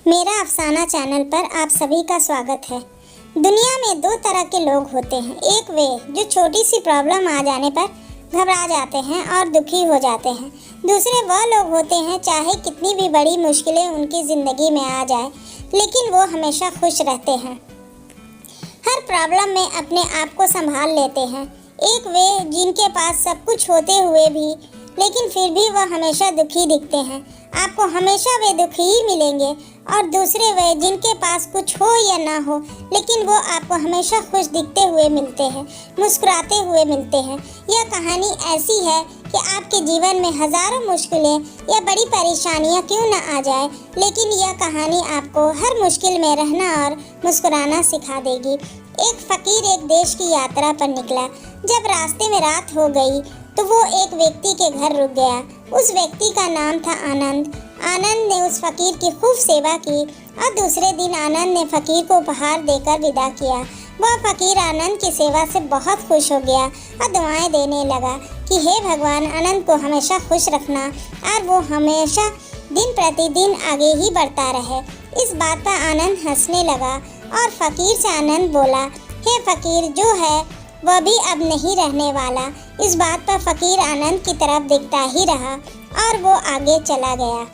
मेरा अफसाना चैनल पर आप सभी का स्वागत है। दुनिया में दो तरह के लोग होते हैं। एक वे जो छोटी सी प्रॉब्लम आ जाने पर घबरा जाते हैं और दुखी हो जाते हैं। दूसरे वह लोग होते हैं चाहे कितनी भी बड़ी मुश्किलें उनकी ज़िंदगी में आ जाए लेकिन वो हमेशा खुश रहते हैं, हर प्रॉब्लम में अपने आप को संभाल लेते हैं। एक वे जिनके पास सब कुछ होते हुए भी लेकिन फिर भी वह हमेशा दुखी दिखते हैं, आपको हमेशा वे दुखी ही मिलेंगे। और दूसरे वे जिनके पास कुछ हो या ना हो लेकिन वो आपको हमेशा खुश दिखते हुए मिलते हैं, मुस्कुराते हुए मिलते हैं। यह कहानी ऐसी है कि आपके जीवन में हज़ारों मुश्किलें या बड़ी परेशानियां क्यों ना आ जाए लेकिन यह कहानी आपको हर मुश्किल में रहना और मुस्कुराना सिखा देगी। एक फ़कीर एक देश की यात्रा पर निकला। जब रास्ते में रात हो गई तो वो एक व्यक्ति के घर रुक गया। उस व्यक्ति का नाम था आनंद। आनंद ने उस फ़कीर की खूब सेवा की और दूसरे दिन आनंद ने फ़कीर को उपहार देकर विदा किया। वह फ़कीर आनंद की सेवा से बहुत खुश हो गया और दुआएं देने लगा कि हे भगवान, आनंद को हमेशा खुश रखना और वो हमेशा दिन प्रतिदिन आगे ही बढ़ता रहे। इस बात पर आनंद हंसने लगा और फ़कीर से आनंद बोला, हे फ़कीर, जो है वह भी अब नहीं रहने वाला। इस बात पर फ़कीर आनंद की तरफ देखता ही रहा और वो आगे चला गया।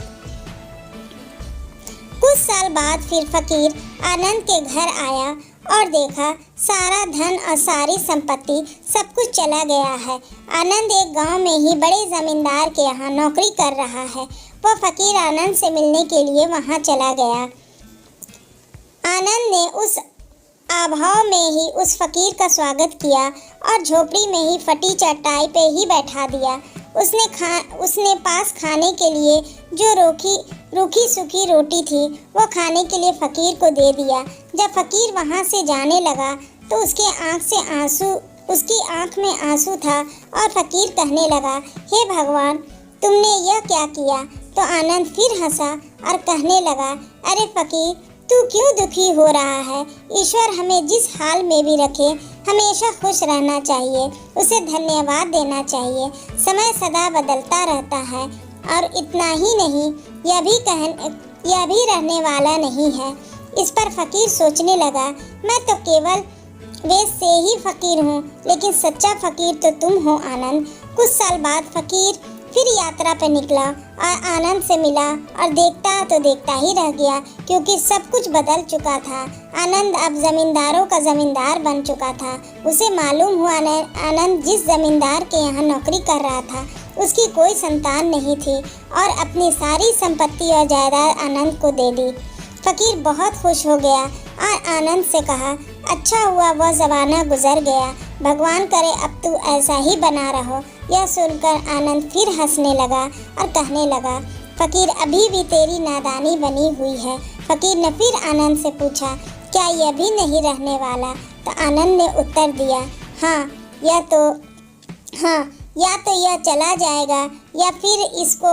कुछ साल बाद फिर फ़कीर आनंद के घर आया और देखा सारा धन और सारी संपत्ति सब कुछ चला गया है। आनंद एक गांव में ही बड़े ज़मींदार के यहाँ नौकरी कर रहा है। वह फ़कीर आनंद से मिलने के लिए वहाँ चला गया। आनंद ने उस अभाव में ही उस फ़कीर का स्वागत किया और झोपड़ी में ही फटी चटाई पे ही बैठा दिया। उसने पास खाने के लिए जो रूखी सूखी रोटी थी वो खाने के लिए फ़कीर को दे दिया। जब फ़कीर वहाँ से जाने लगा तो उसकी आँख में आंसू था और फ़कीर कहने लगा, हे भगवान, तुमने यह क्या किया? तो आनंद फिर हंसा और कहने लगा, अरे फ़कीर, तू क्यों दुखी हो रहा है? ईश्वर हमें जिस हाल में भी रखे हमेशा खुश रहना चाहिए, उसे धन्यवाद देना चाहिए। समय सदा बदलता रहता है और इतना ही नहीं, यह भी रहने वाला नहीं है। इस पर फ़कीर सोचने लगा, मैं तो केवल वेश से ही फ़कीर हूँ लेकिन सच्चा फ़कीर तो तुम हो आनंद। कुछ साल बाद फ़कीर फिर यात्रा पर निकला और आनंद से मिला और देखता ही रह गया क्योंकि सब कुछ बदल चुका था। आनंद अब ज़मींदारों का ज़मींदार बन चुका था। उसे मालूम हुआ आनंद जिस ज़मींदार के यहाँ नौकरी कर रहा था उसकी कोई संतान नहीं थी और अपनी सारी संपत्ति और जायदाद आनंद को दे दी। फ़कीर बहुत खुश हो गया और आनंद से कहा, अच्छा हुआ वह ज़माना गुजर गया, भगवान करे अब तू ऐसा ही बना रहो। यह सुनकर आनंद फिर हंसने लगा और कहने लगा, फ़कीर, अभी भी तेरी नादानी बनी हुई है। फ़कीर ने फिर आनंद से पूछा, क्या यह भी नहीं रहने वाला? तो आनंद ने उत्तर दिया, हाँ, या तो यह चला जाएगा या फिर इसको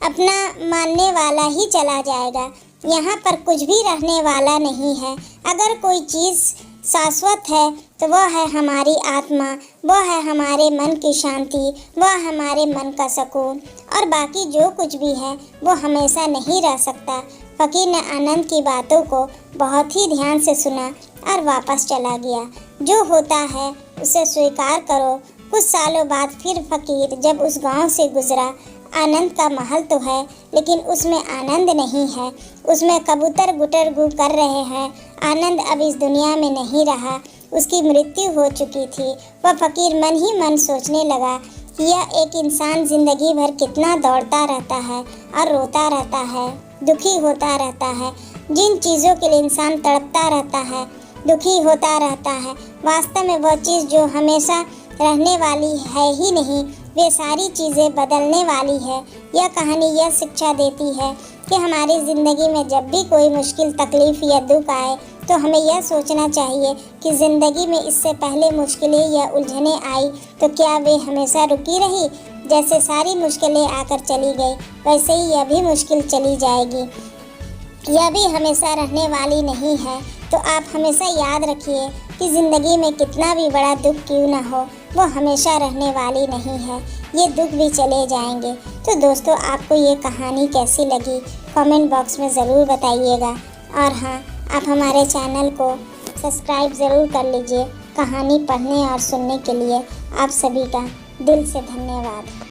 अपना मानने वाला ही चला जाएगा। यहाँ पर कुछ भी रहने वाला नहीं है। अगर कोई चीज़ शाश्वत है तो वह है हमारी आत्मा, वह है हमारे मन की शांति, वह हमारे मन का सुकून, और बाकी जो कुछ भी है वो हमेशा नहीं रह सकता। फ़कीर ने आनंद की बातों को बहुत ही ध्यान से सुना और वापस चला गया। जो होता है उसे स्वीकार करो। कुछ सालों बाद फिर फ़कीर जब उस गांव से गुजरा, आनंद का महल तो है लेकिन उसमें आनंद नहीं है। उसमें कबूतर गुटर गू कर रहे हैं। आनंद अब इस दुनिया में नहीं रहा, उसकी मृत्यु हो चुकी थी। वह फ़कीर मन ही मन सोचने लगा कि यह एक इंसान ज़िंदगी भर कितना दौड़ता रहता है और रोता रहता है, दुखी होता रहता है। जिन चीज़ों के लिए इंसान तड़पता रहता है, दुखी होता रहता है, वास्तव में वह चीज़ जो हमेशा रहने वाली है ही नहीं, वे सारी चीज़ें बदलने वाली है। यह कहानी यह शिक्षा देती है कि हमारी ज़िंदगी में जब भी कोई मुश्किल, तकलीफ़ या दुख आए तो हमें यह सोचना चाहिए कि ज़िंदगी में इससे पहले मुश्किलें या उलझनें आई तो क्या वे हमेशा रुकी रही? जैसे सारी मुश्किलें आकर चली गई वैसे ही यह भी मुश्किल चली जाएगी, यह भी हमेशा रहने वाली नहीं है। तो आप हमेशा याद रखिए कि ज़िंदगी में कितना भी बड़ा दुख क्यों ना हो, वो हमेशा रहने वाली नहीं है। ये दुख भी चले जाएंगे। तो दोस्तों, आपको ये कहानी कैसी लगी कमेंट बॉक्स में ज़रूर बताइएगा। और हाँ, आप हमारे चैनल को सब्सक्राइब ज़रूर कर लीजिए। कहानी पढ़ने और सुनने के लिए आप सभी का दिल से धन्यवाद।